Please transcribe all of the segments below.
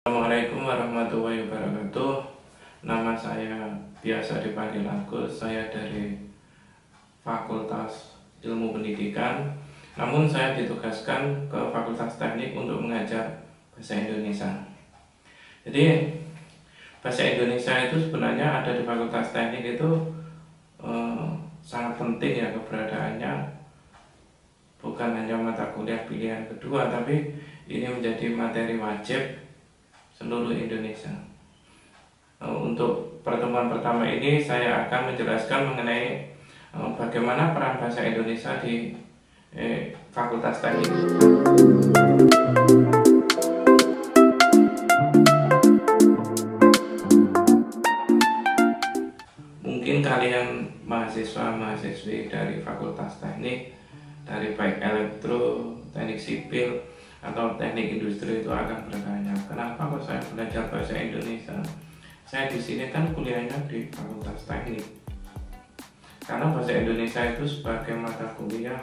Assalamualaikum warahmatullahi wabarakatuh. Nama saya biasa dipanggil Agus. Saya dari Fakultas Ilmu Pendidikan. Namun saya ditugaskan ke Fakultas Teknik untuk mengajar bahasa Indonesia. Jadi bahasa Indonesia itu sebenarnya ada di Fakultas Teknik itu sangat penting ya keberadaannya. Bukan hanya mata kuliah pilihan kedua, tapi ini menjadi materi wajib seluruh Indonesia. Untuk pertemuan pertama ini saya akan menjelaskan mengenai bagaimana peran bahasa Indonesia di Fakultas Teknik. Mungkin kalian mahasiswa-mahasiswi dari Fakultas Teknik, dari baik elektro, teknik sipil, atau teknik industri itu akan bertanya, kenapa kok saya belajar bahasa Indonesia? Saya di sini kan kuliahnya di Fakultas Teknik. Karena bahasa Indonesia itu sebagai mata kuliah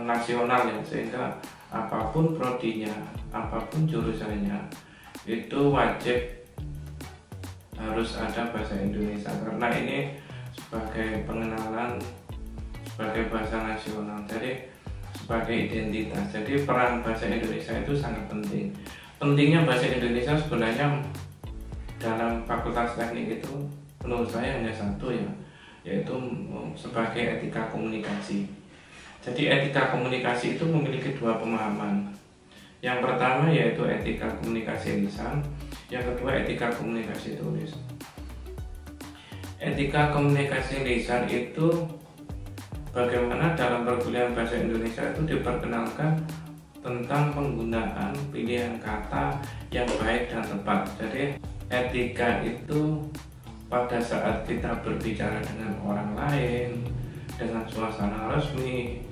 nasional ya, sehingga apapun prodinya, apapun jurusannya, itu wajib harus ada bahasa Indonesia. Karena ini sebagai pengenalan, sebagai bahasa nasional, jadi sebagai identitas. Jadi peran bahasa Indonesia itu sangat penting. Pentingnya bahasa Indonesia sebenarnya dalam Fakultas Teknik itu menurut saya hanya satu ya, yaitu sebagai etika komunikasi. Jadi etika komunikasi itu memiliki dua pemahaman. Yang pertama yaitu etika komunikasi lisan, yang kedua etika komunikasi tulis. Etika komunikasi lisan itu bagaimana dalam perkuliahan bahasa Indonesia itu diperkenalkan tentang penggunaan pilihan kata yang baik dan tepat. Jadi etika itu pada saat kita berbicara dengan orang lain, dengan suasana resmi,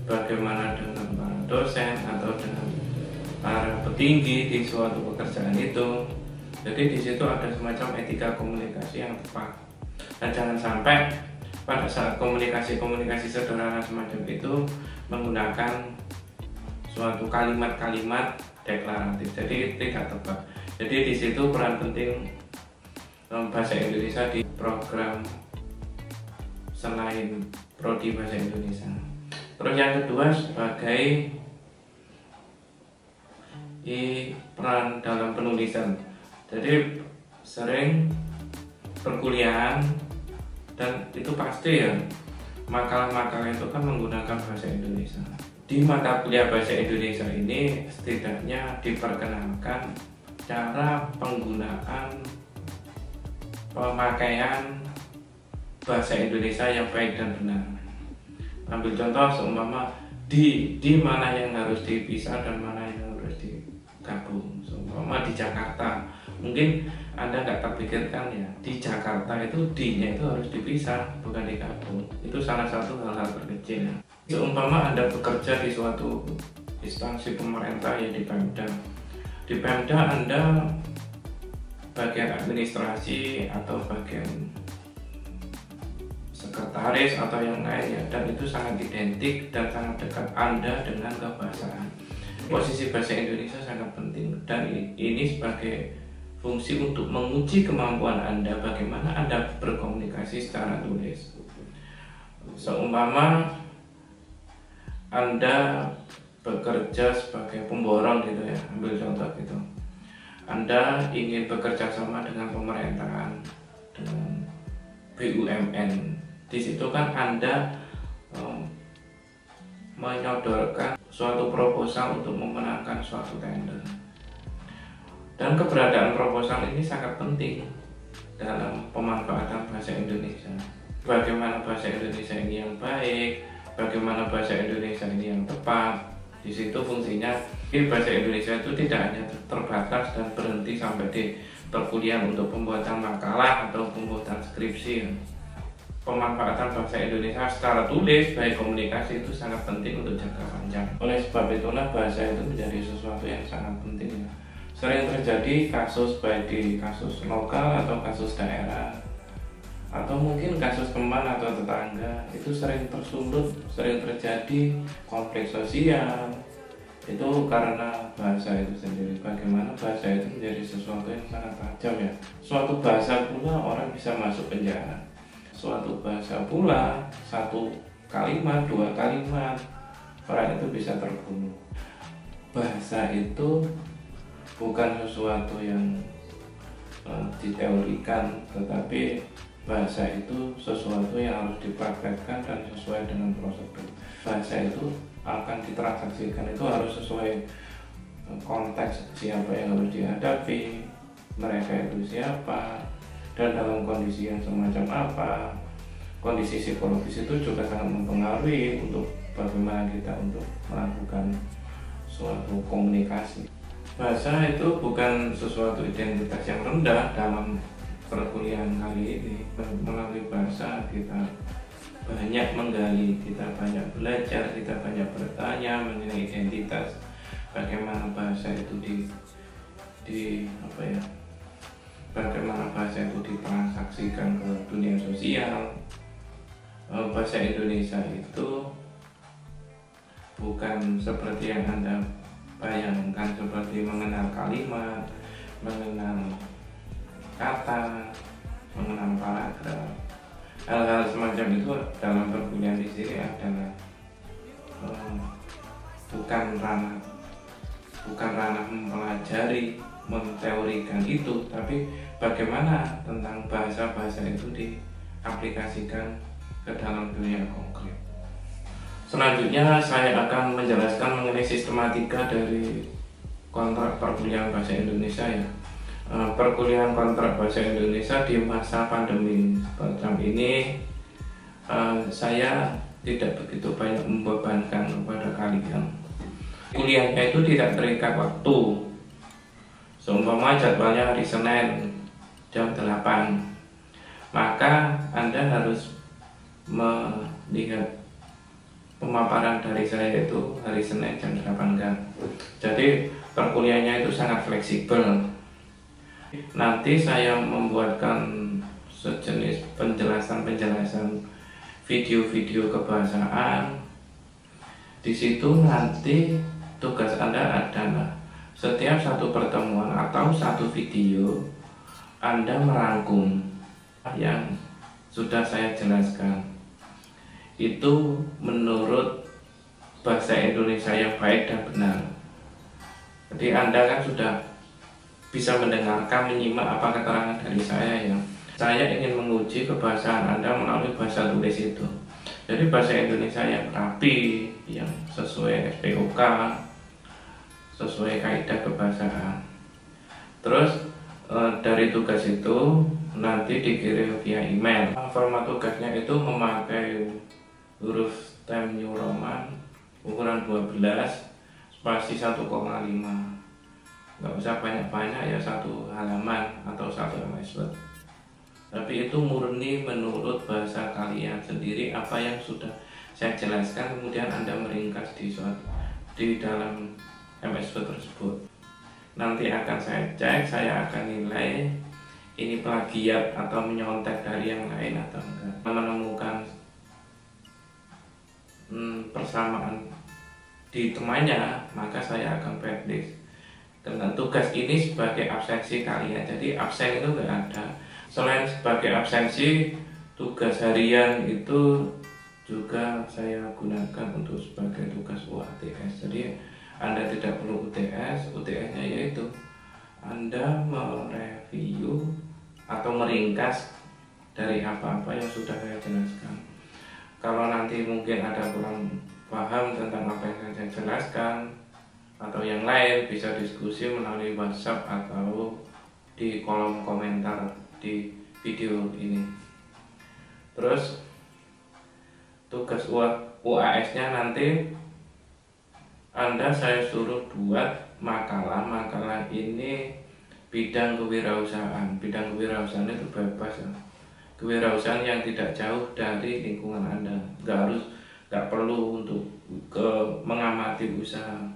bagaimana dengan para dosen atau dengan para petinggi di suatu pekerjaan itu. Jadi di situ ada semacam etika komunikasi yang tepat. Dan jangan sampai pada saat komunikasi sederhana semacam itu menggunakan suatu kalimat-kalimat deklaratif, jadi tidak tepat. Jadi di situ peran penting bahasa Indonesia di program selain prodi bahasa Indonesia. Terus yang kedua sebagai peran dalam penulisan. Jadi sering perkuliahan dan itu pasti ya, makalah-makalah itu kan menggunakan bahasa Indonesia. Di mata kuliah bahasa Indonesia ini setidaknya diperkenalkan cara penggunaan pemakaian bahasa Indonesia yang baik dan benar. Ambil contoh seumpama di mana yang harus dipisah dan mana yang harus digabung. Seumpama di Jakarta, mungkin Anda nggak terpikirkan ya, di Jakarta itu D-nya itu harus dipisah, bukan digabung. Itu salah satu hal-hal terkecil. Seumpama Anda bekerja di suatu instansi pemerintah ya, di Pemda. Di Pemda Anda bagian administrasi atau bagian sekretaris atau yang lain ya, dan itu sangat identik dan sangat dekat Anda dengan kebahasaan. Posisi bahasa Indonesia sangat penting, dan ini sebagai fungsi untuk menguji kemampuan Anda bagaimana Anda berkomunikasi secara tulis. Seumpama Anda bekerja sebagai pemborong gitu ya, ambil contoh gitu. Anda ingin bekerja sama dengan pemerintahan, dengan BUMN. Di situ kan Anda menyodorkan suatu proposal untuk memenangkan suatu tender. Dan keberadaan proposal ini sangat penting dalam pemanfaatan bahasa Indonesia. Bagaimana bahasa Indonesia ini yang baik, bagaimana bahasa Indonesia ini yang tepat. Di situ fungsinya bahasa Indonesia itu tidak hanya terbatas dan berhenti sampai di perkuliahan untuk pembuatan makalah atau pembuatan skripsi. Pemanfaatan bahasa Indonesia secara tulis baik komunikasi itu sangat penting untuk jangka panjang. Oleh sebab itulah bahasa itu menjadi sesuatu yang sangat penting. Sering terjadi kasus baik di kasus lokal atau kasus daerah, atau mungkin kasus teman atau tetangga, itu sering tersulut, sering terjadi konflik sosial, Itu karena bahasa itu sendiri. Bagaimana bahasa itu menjadi sesuatu yang sangat tajam ya. Suatu bahasa pula orang bisa masuk penjara. Suatu bahasa pula, satu kalimat, dua kalimat, orang itu bisa terbunuh. Bahasa itu bukan sesuatu yang diteorikan, tetapi bahasa itu sesuatu yang harus dipraktekkan dan sesuai dengan prosedur. Bahasa itu akan ditransaksikan itu harus sesuai konteks siapa yang harus dihadapi, mereka itu siapa, dan dalam kondisi yang semacam apa. Kondisi psikologis itu juga sangat mempengaruhi untuk bagaimana kita untuk melakukan suatu komunikasi. Bahasa itu bukan sesuatu identitas yang rendah dalam perkuliahan kali ini. Melalui bahasa kita banyak menggali, kita banyak belajar, kita banyak bertanya mengenai identitas, bagaimana bahasa itu bagaimana bahasa itu ditransaksikan ke dunia sosial. Bahasa Indonesia itu bukan seperti yang Anda bayangkan, seperti mengenal kalimat, mengenal kata, mengenal paragraf. Hal-hal semacam itu dalam perkuliahan di sini adalah bukan ranah mempelajari, menteorikan itu, tapi bagaimana tentang bahasa-bahasa itu diaplikasikan ke dalam dunia konkret. Selanjutnya saya akan menjelaskan mengenai sistematika dari kontrak perkuliahan bahasa Indonesia ya. Perkuliahan kontrak bahasa Indonesia di masa pandemi semacam ini, saya tidak begitu banyak membebankan kepada kalian. Kuliahnya itu tidak terikat waktu. Seumpama jadwalnya hari Senin jam 8, maka Anda harus melihat pemaparan dari saya itu hari Senin jam 8 kan. Jadi perkuliahannya itu sangat fleksibel. Nanti saya membuatkan sejenis penjelasan video-video kebahasaan. Di situ nanti tugas Anda adalah setiap satu pertemuan atau satu video Anda merangkum yang sudah saya jelaskan. Itu menurut bahasa Indonesia yang baik dan benar. Jadi Anda kan sudah bisa mendengarkan, menyimak apa keterangan dari saya ya. Saya ingin menguji kebahasaan Anda melalui bahasa tulis itu. Jadi bahasa Indonesia yang rapi, yang sesuai SPOK, sesuai kaidah kebahasaan. Terus dari tugas itu nanti dikirim via email. Format tugasnya itu memakai huruf Times New Roman ukuran 12 spasi 1,5. Nggak usah banyak-banyak ya, satu halaman atau satu MS Word. Tapi itu murni menurut bahasa kalian sendiri, apa yang sudah saya jelaskan kemudian Anda meringkas di dalam MS Word tersebut. Nanti akan saya cek, saya akan nilai ini plagiat atau menyontek dari yang lain atau enggak. Menemukan persamaan di temannya, maka saya akan blacklist. Dengan tugas ini sebagai absensi kalian, jadi absen itu enggak ada. Selain sebagai absensi, tugas harian itu juga saya gunakan untuk sebagai tugas UATS. Jadi Anda tidak perlu UTS, UTS-nya yaitu Anda mereview atau meringkas dari apa-apa yang sudah saya jelaskan. Kalau nanti mungkin ada kurang paham tentang apa yang saya jelaskan atau yang lain, bisa diskusi melalui WhatsApp atau di kolom komentar di video ini. Terus tugas UAS-nya nanti saya suruh buat makalah. Makalah ini bidang kewirausahaan. Bidang kewirausahaan itu bebas ya. Kewirausahaan yang tidak jauh dari lingkungan Anda. Nggak perlu untuk mengamati usaha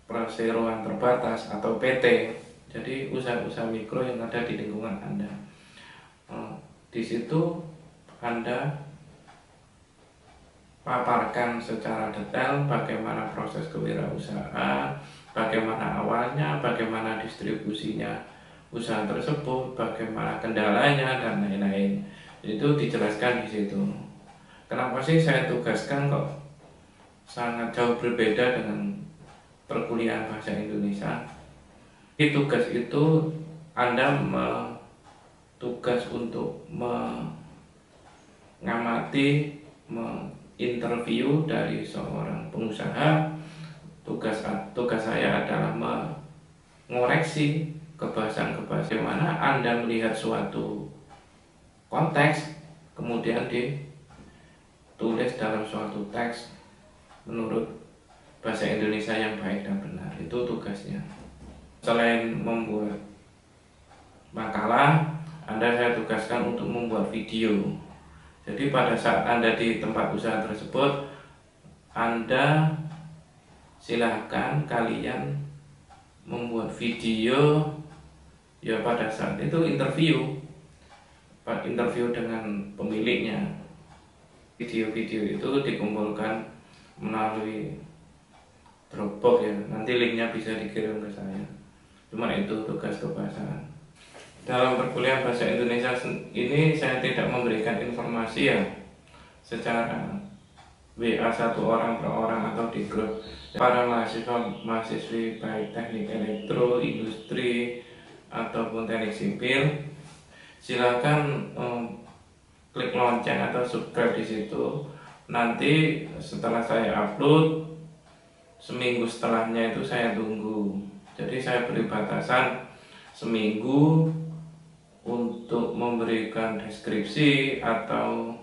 perseroan terbatas atau PT. Jadi usaha-usaha mikro yang ada di lingkungan Anda. Di situ Anda paparkan secara detail bagaimana proses kewirausahaan, bagaimana awalnya, bagaimana distribusinya usaha tersebut, bagaimana kendalanya, dan lain-lain. Itu dijelaskan di situ. Kenapa sih saya tugaskan kok sangat jauh berbeda dengan perkuliahan bahasa Indonesia? Di tugas itu Anda tugas untuk mengamati, menginterview dari seorang pengusaha. Tugas saya adalah mengoreksi kebahasan-kebahasan mana Anda melihat suatu konteks, kemudian ditulis dalam suatu teks menurut bahasa Indonesia yang baik dan benar. Itu tugasnya. Selain membuat makalah, saya tugaskan untuk membuat video. Jadi pada saat Anda di tempat usaha tersebut, Anda silahkan kalian membuat video. Ya pada saat itu interview dengan pemiliknya. Video-video itu dikumpulkan melalui Dropbox ya. Nanti linknya bisa dikirim ke saya. Cuma itu tugas kebahasaan. Dalam perkuliahan bahasa Indonesia ini saya tidak memberikan informasi ya secara WA satu orang per orang atau di grup. Para mahasiswi baik teknik elektro, industri ataupun teknik sipil, silakan klik lonceng atau subscribe di situ. Nanti setelah saya upload, seminggu setelahnya itu saya tunggu. Jadi saya beri batasan seminggu untuk memberikan deskripsi atau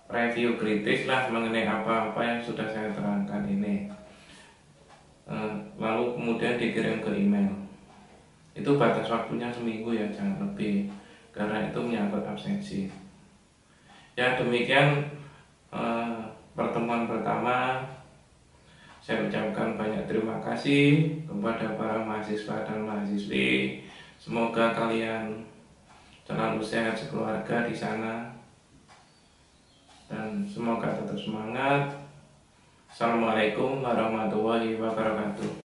review kritis lah mengenai apa-apa yang sudah saya terangkan ini. Lalu kemudian dikirim ke email. Itu batas waktunya seminggu ya, jangan lebih, karena itu menyangkut absensi. Ya demikian pertemuan pertama. Saya ucapkan banyak terima kasih kepada para mahasiswa dan mahasiswi. Semoga kalian selalu sehat sekeluarga di sana dan semoga tetap semangat. Assalamualaikum warahmatullahi wabarakatuh.